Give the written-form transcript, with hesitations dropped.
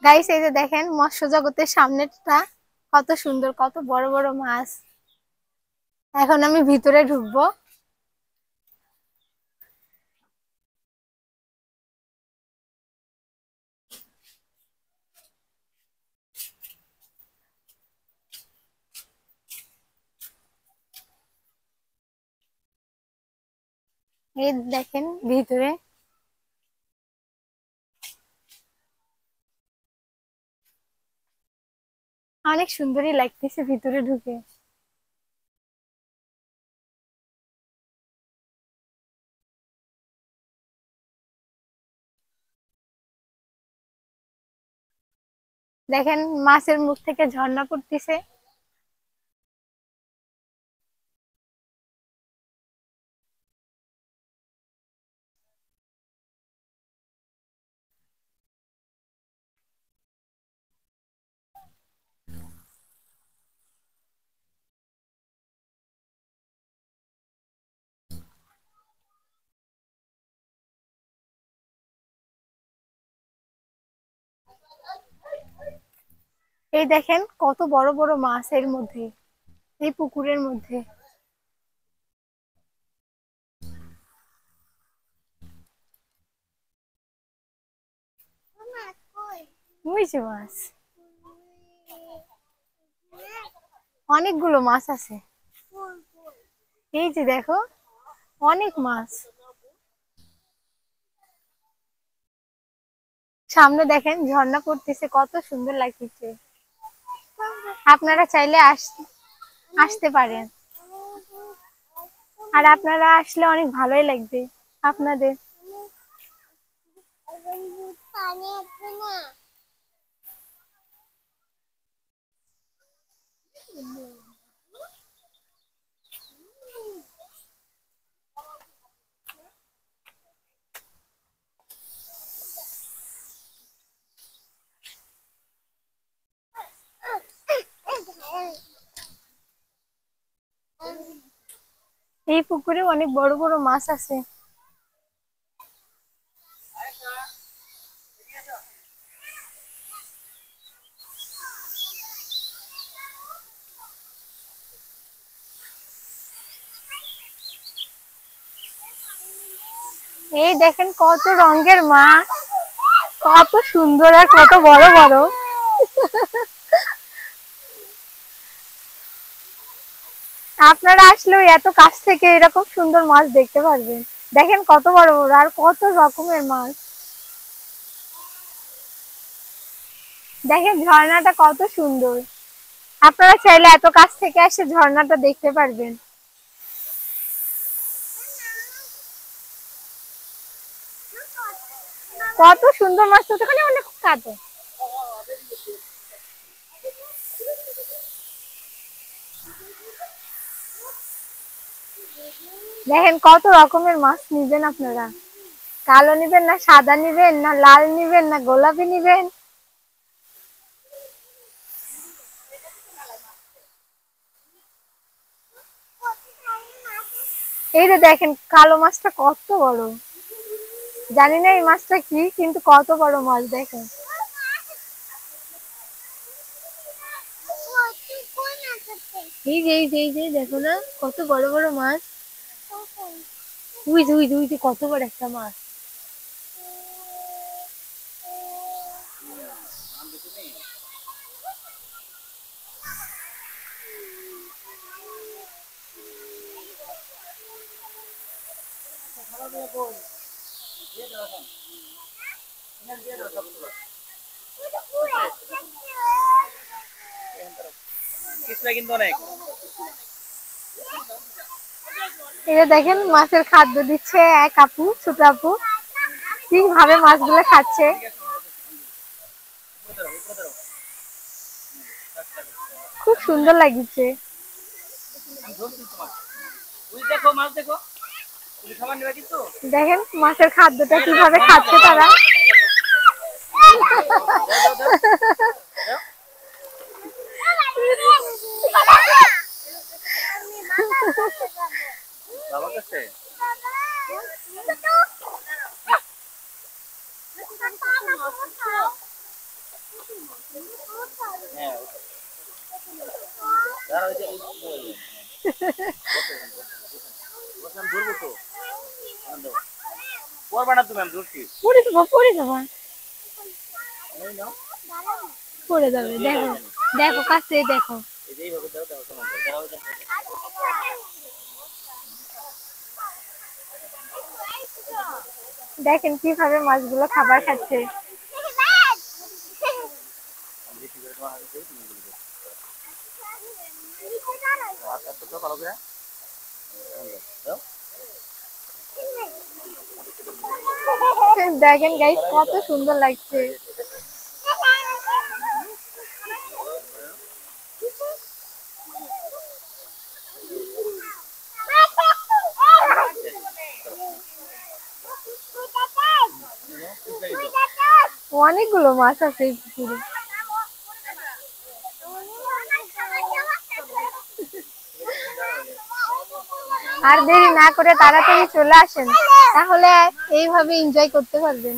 Guys, এই যে দেখেন মৎস্য জগতের সামনেটা কত সুন্দর, কত বড় বড় মাছ। এখন আমি ভিতরে ঢুকবো। এই দেখেন ভিতরে অনেক সুন্দরই লাগতেছে ভিতরে ঢুকে। দেখেন মাছের মুখ থেকে ঝর্ণা পড়তেছে। এই দেখেন কত বড় বড় মাছ এর মধ্যে, এই পুকুরের মধ্যে। বুঝছি মাছ, অনেকগুলো মাছ আছে। এই যে দেখো, অনেক মাছ। সামনে দেখেন ঝর্ণা পড়তেছে, কত সুন্দর লাগতেছে। আপনারা চাইলে আসতে পারেন, আর আপনারা আসলে অনেক ভালোই লাগবে আপনাদের। এই পুকুরে অনেক বড় বড় মাছ আছে। এই দেখেন কত রঙের মাছ, কত সুন্দর আর কত বড় বড়। আপনারা আসলেও এত কাছ থেকে এরকম সুন্দর মাছ দেখতে পারবেন। দেখেন কত বড় বড় আর কত রকমের মাছ। দেখেন ঝর্ণাটা কত সুন্দর। আপনারা চাইলে এত কাছ থেকে এসে ঝর্ণাটা দেখতে পারবেন। কত সুন্দর মাছ, তো ওখানে অনেক কাটো। দেখেন কত রকমের মাছ নিবেন আপনারা। কালো নিবেন না সাদা নিবেন না লাল নিবেন না গোলাপি নিবেন। এই যে দেখেন কালো মাছটা কত বড়। জানি না এই মাছটা কি, কিন্তু কত বড় মাছ দেখেন। এই যে দেখো না, কত বড় বড় মাছ। উই যে কত বড় একটা মাছ। এটা দেখেন মাছের খাদ্য দিচ্ছে এক আপু, ছোট আপু কিভাবে মাছগুলো খাচ্ছে। খুব সুন্দর লাগছে। দেখেন মাছের খাদ্যটা কিভাবে খাচ্ছে তারা। হ্যাঁ দাঁড়াও এই যে বসেন ধরবো তো পড়বা না তুমি আমি ধরছি পড়ে যাবো, পড়ে যাবো, এই নাও পড়ে যাবে। দেখো দেখো কাছে দেখো। এই যে এইভাবে দাও দাও তোমার দাঁড়াও দেখেন কিভাবে মাছগুলো খাবার খাচ্ছে। বেশি করে তোমার হাতে দিয়ে তুমি বলবে আচ্ছা তো ভালো করে দাও দেখেন গাইস কত সুন্দর লাগছে। অনেকগুলো মাছ আছে এই পুকুরে। আর দেরি না করে তাড়াতাড়ি চলে আসেন, তাহলে এইভাবে এনজয় করতে পারবেন।